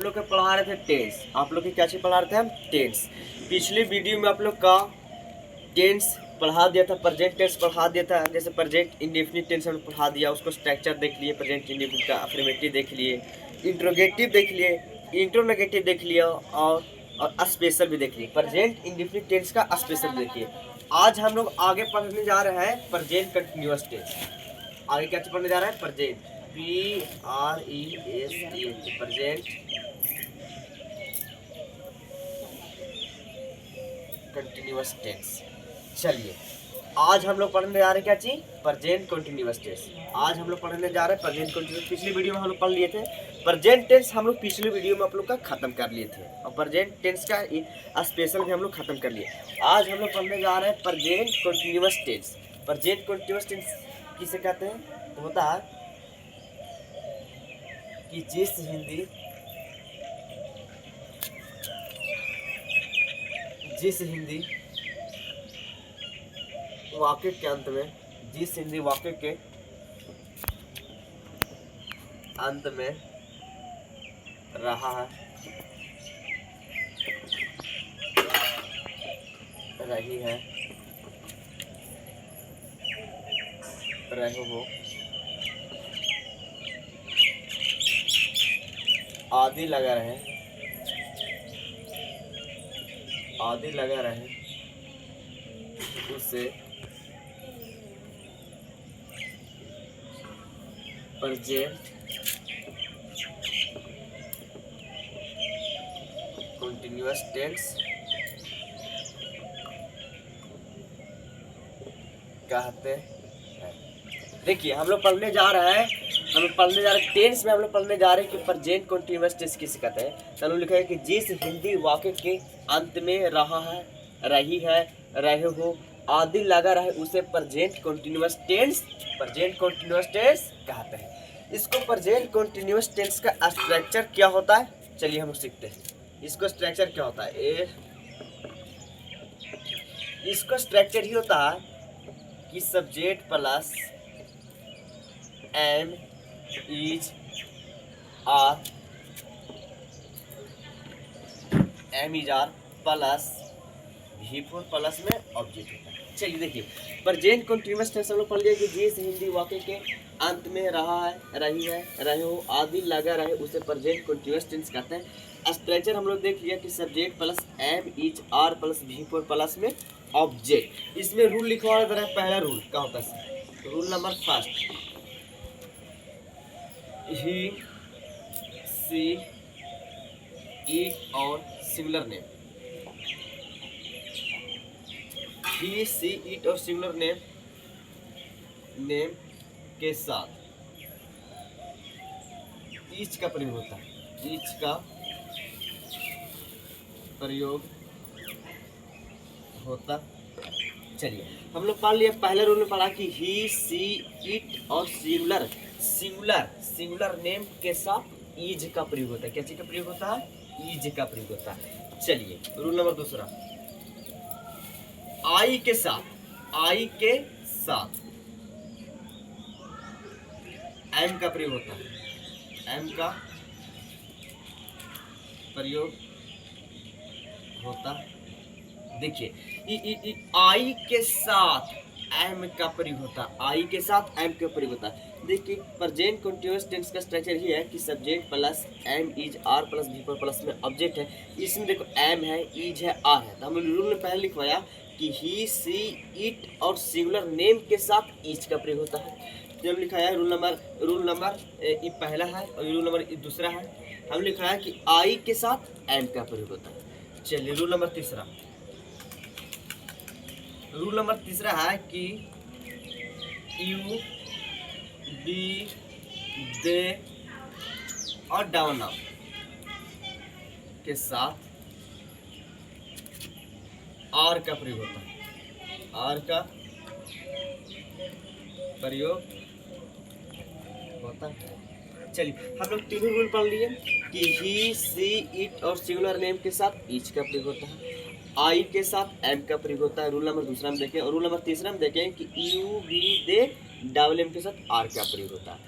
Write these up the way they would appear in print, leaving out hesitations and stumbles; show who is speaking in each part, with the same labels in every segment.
Speaker 1: आप लोग को पढ़ा रहे थे टेंस। आप लोग की क्या चीज़ पढ़ा रहे थे हम? टेंस। पिछली वीडियो में आप लोग का टेंस पढ़ा दिया था, प्रेजेंट टेंस पढ़ा दिया था। जैसे प्रेजेंट इंडेफिनिट टेंस हम पढ़ा दिया, उसको स्ट्रक्चर देख लिए, प्रेजेंट इंडेफिनिट का अफर्मेटिव देख लिए, इंट्रोगेटिव देख लिए, इंट्रोनेगेटिव देख लिया और स्पेशल भी देख लिए। प्रेजेंट इंडेफिनिट टेंस का स्पेशल देखिए। आज हम लोग आगे पढ़ने जा रहे हैं प्रेजेंट कंटिन्यूअस टेंस। आगे क्या पढ़ने जा रहे हैं? Present, PRESENT, present continuous tense. चलिए आज हम लोग पढ़ने जा रहे हैं क्या चीज? Present continuous tense. आज हम लोग पढ़ने जा रहे हैं प्रेजेंट कंटिन्यूअस। पिछली वीडियो में हम लोग पढ़ लिए थे प्रेजेंट टेंस, हम लोग पिछली वीडियो में आप लोग का खत्म कर लिए थे, और प्रेजेंट टेंस का स्पेशल भी हम लोग खत्म कर लिए। आज हम लोग पढ़ने जा रहे हैं present continuous tense. Present continuous tense किसे कहते हैं? तो होता है कि जिस हिंदी वाक्य के अंत में, जिस हिंदी वाक्य के अंत में रहा है, रही है, रहे हो, आदि लगा रहे, आदि लगा रहे, उससे प्रेजेंट कंटिन्यूअस टेंस कहते हैं। देखिए हम लोग पढ़ने जा रहे हैं, टेंस में हम लोग पढ़ने जा रहे हैं कि प्रेजेंट कंटिन्यूअस टेंस किसे कहते हैं। तो हम लोग लिखा है कि जिस हिंदी वाक्य के अंत में रहा है, रही है, रहे हो, आदि लगा रहे, उसे प्रेजेंट कंटिन्यूअस टेंस कहते हैं। इसको प्रेजेंट कंटिन्यूअस टेंस का स्ट्रक्चर क्या होता है, चलिए हम सीखते हैं। इसको स्ट्रक्चर क्या होता है? इसको स्ट्रक्चर ही होता है कि subject plus am is are plus V4 plus में ऑब्जेक्ट होता है। चलिए देखिए प्रेजेंट कंटिन्यूअस टेंस हम लोग पढ़ लिया कि जिस हिंदी वाक्य के अंत में रहा है, रही है, रहे हो, आदि लगा रहे, उसे प्रेजेंट कंटिन्यूअस टेंस कहते हैं। स्ट्रक्चर हम लोग देख लिया कि subject plus am is are plus V4 plus में ऑब्जेक्ट। इसमें रूल लिखवा रहा है। पहला रूल क्या होता है? Rule number first, he, she, it और singular name. He, she, it और सिंगुलर नेम के साथ ईच का प्रयोग होता है। ईच का प्रयोग होता। चलिए हम लोग पढ़ लिया, पहले रूल में पढ़ा कि ही, सी, इट और सिंगुलर नेम के साथ ईज का प्रयोग होता है। क्या चीज का प्रयोग होता है? ईज का प्रयोग होता है। चलिए रूल नंबर दूसरा, आई के साथ एम का प्रयोग होता है। एम का प्रयोग होता। देखिए आई के साथ एम का प्रयोग होता है। आई के साथ एम का प्रयोग होता है। देखिए प्रेजेंट कंटिन्यूअस टेंस का स्ट्रक्चर ही है कि subject plus am is are plus V4 plus में ऑब्जेक्ट है। इसमें देखो एम है, इज है, आर है। तो हम रूल में पहले लिखवाया कि ही, सी, इट और सिंगुलर नेम के साथ ईच का प्रयोग होता है। जब लिखा है रूल नंबर ये पहला है और रूल नंबर दूसरा है। हम लिखा है कि आई के साथ एम का प्रयोग होता है। चलिए रूल नंबर तीसरा है कि यू, बी, दे और डाउन नाउन के साथ आर का प्रयोग होता है। आर का प्रयोग होता है। चलिए हम लोग तीनों रूल पढ़ लिए कि ही, सी, इट और सिंगुलर नेम के साथ ईच का प्रयोग होता है। आई के साथ एम का प्रयोग होता है। रूल नंबर दूसरा में देखें, और रूल नंबर तीसरा में देखें कि you, we, they, double M के साथ आर का प्रयोग होता है।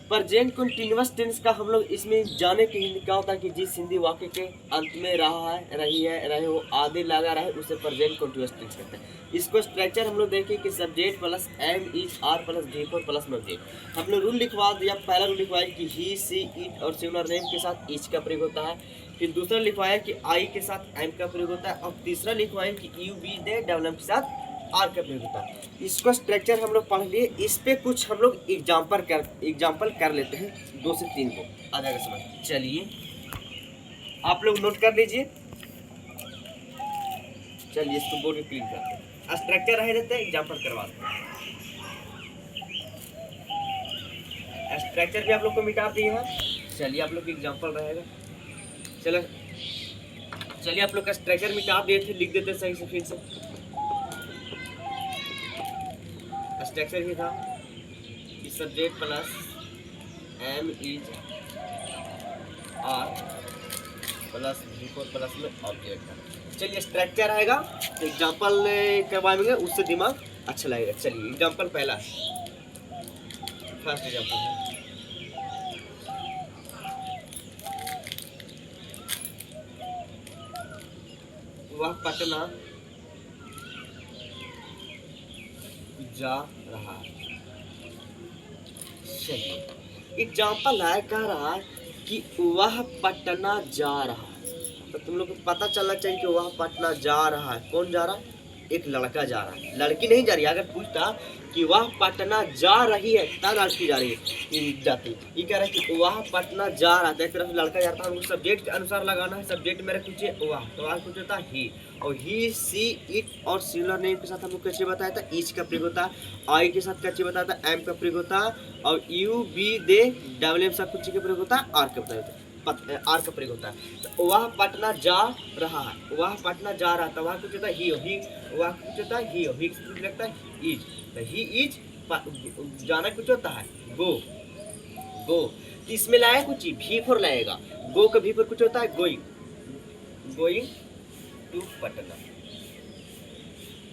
Speaker 1: प्रेजेंट कंटिन्यूअस टेंस का हम लोग इसमें जाने के लिए क्या होता है कि जिस हिंदी वाक्य के अंत में रहा है, रही है, रहे हो आदि लगा रहा है उसे प्रेजेंट कंटिन्यूअस टेंस कहते हैं। इसको स्ट्रक्चर हम लोग देखें कि subject plus am is are plus V4 plus में ऑब्जेक्ट। हम लोग रूल लिखवा दिया, पहला रूल लिखवाया कि ही सी इट और सिमिलर नेम के साथ इच का प्रयोग होता है। फिर दूसरा लिखवाया कि आई के साथ एम का प्रयोग होता है और तीसरा लिखवाया कि यू बी दे डबल के साथ आर का प्रयोग होता है। इसको स्ट्रक्चर हम लोग पढ़ लिए, इस पे कुछ हम लोग एग्जाम्पल कर लेते हैं 2 से 3 को आ जाएगा समझ। चलिए आप लोग नोट कर लीजिए। चलिए इसको बोर्ड पे क्लीन करते हैं, स्ट्रक्चर रह देते हैं, एग्जाम्पल करवाते हैं। स्ट्रक्चर भी आप लोग को मिटा दिए हैं। चलिए आप लोग का एग्जाम्पल रहेगा। चलिए आप लोग का स्ट्रक्चर मिटा दिए थे, लिख देते सही से फिर से। स्ट्रक्चर ही था कि subject plus am is are plus V4 plus में ऑब्जेक्ट था। चलिए स्ट्रक्चर आएगा तो एग्जाम्पल करवाएंगे, उससे दिमाग अच्छा लगेगा। चलिए एग्जाम्पल पहला, फर्स्ट एग्जाम्पल है वह पटना जा रहा है। चलिए एग्जाम्पल है, कह रहा है कि वह पटना जा रहा है, तो तुम लोग को पता चलना चाहिए कि वह पटना जा रहा है। कौन जा रहा है? एक लड़का जा रहा है, लड़की नहीं जा रही है। अगर पूछता कि वह पटना जा रही है तब लड़की जा रही है जाती। ये कह रहा है कि वह पटना जा रहा था, एक तरफ लड़का जाता है, हमको सब्जेक्ट के अनुसार लगाना है। सब्जेक्ट मेरा कुछ वह, तो वह कुछ होता है ही, और ही सी इट और सिमिलर नेम के साथ हमको कैसे बताया था, ईच का प्रयोग होता है। आई के साथ कैसे बताया था, एम का प्रयोग होता है। और you we they double M साथ कुछ का प्रयोग होता है, आर का बताया था, आर का प्रयोग होता है। तो वह पटना जा रहा है, वह पटना जा रहा था, वह कुछ होता है ही, वह कुछ होता है ही कुछ लगता है इज, तो ही इज जाना कुछ होता है गो, तो इसमें लाया कुछ V4 लाएगा, गो का V4 कुछ होता है गोइंग टू पटना।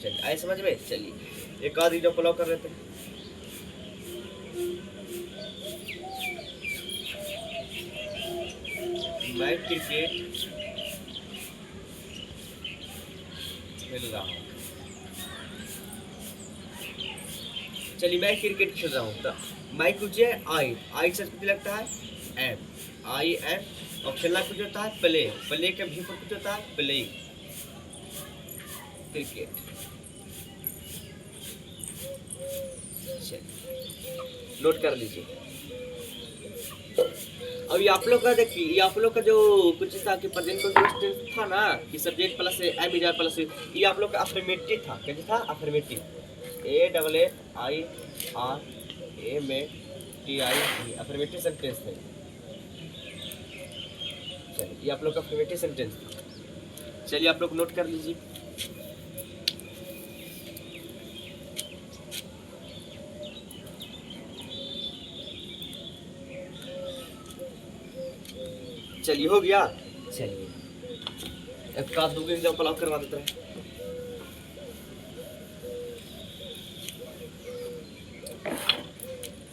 Speaker 1: चलिए आए समझ में। चलिए एक आध एग्जाम्पल कर लेते हैं। मैं क्रिकेट खेल रहा हूँ। चलिए मैं क्रिकेट खेल रहा हूँ, तो मैं कुछ है आई से कुछ लगता है एम, आई एम, और खेलना कुछ होता है प्ले का V4 कुछ होता है प्लेइंग क्रिकेट। नोट कर लीजिए। अभी आप लोग का देखिए, ये आप लोग का जो कुछ था कि प्रेजेंट कंटीन्यूअस था ना कि subject plus am is are plus, ये आप लोग का अफर्मेटिव था। कैसे था? अफर्मेटिव, AFFRMATIV, अफर्मेटिव सेंटेंस है। चलिए ये आप लोग का अफर्मेटिव सेंटेंस था। चलिए आप लोग नोट कर लीजिए। चलिए हो गया। चलिए एक का दो एग्जांपल और करवा देते हैं।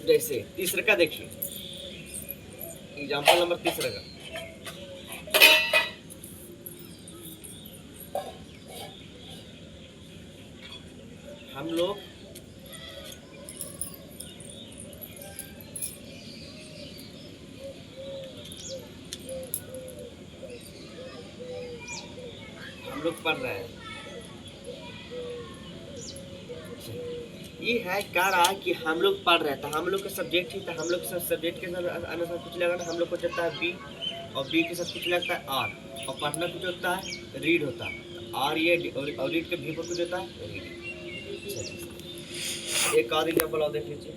Speaker 1: जैसे तीसरे का देखिए, एग्जांपल नंबर तीसरे का, हम लोग पढ़ रहे हैं। ये है कह रहा है कि हम लोग पढ़ रहे थे, हम लोग का सब्जेक्ट ही था, हम लोग सब्जेक्ट के अनुसार कुछ लगाना, हम लोग को चलता है बी, और बी के साथ कुछ लगता है आर, और पढ़ना कुछ होता है रीड होता है, आर ये और रीड के भी कुछ होता है रीड। एक आध एग्जांपल और देख लीजिए।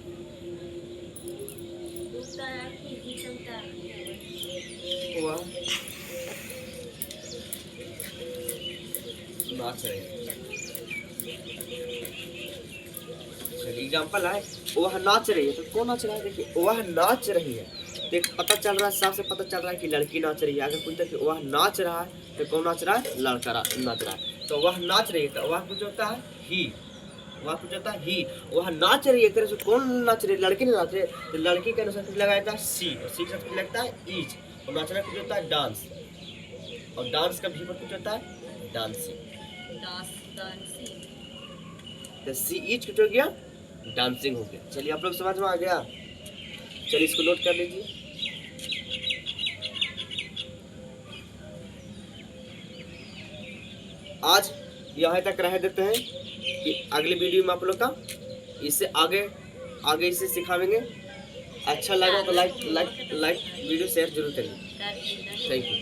Speaker 1: नाच रहे हैं। एग्जाम्पल है वह नाच रही है, तो कौन नाच रहा है? देखिए वह नाच रही है, देख पता चल रहा है, साफ से पता चल रहा है कि लड़की नाच रही है। अगर पूछता है कि वह नाच रहा है तो कौन नाच रहा है? लड़का नाच रहा है। तो वह नाच रही है, तो वह कुछ होता है ही, वहाँ कुछ होता है ही, वहाँ नाच रही है, एक तरह से कौन नाच रही है, लड़की नहीं नाच रही है, तो लड़की के अनुसार कुछ लगाया था सी, और सी के साथ कुछ लगता है ईज, और नाचना कुछ होता है डांस, और डांस का भी पर कुछ होता है डांसिंग, तो सी ईज कुछ हो गया, डांसिंग हो गया। चलिए आप लोग समझ में आ गया, चलिए इसको नोट कर लीजिए। आज यहाँ तक रह देते हैं कि अगली वीडियो में आप लोग का इससे आगे इसे सिखाएंगे। अच्छा लगा तो लाइक वीडियो शेयर जरूर करिए। Thank you.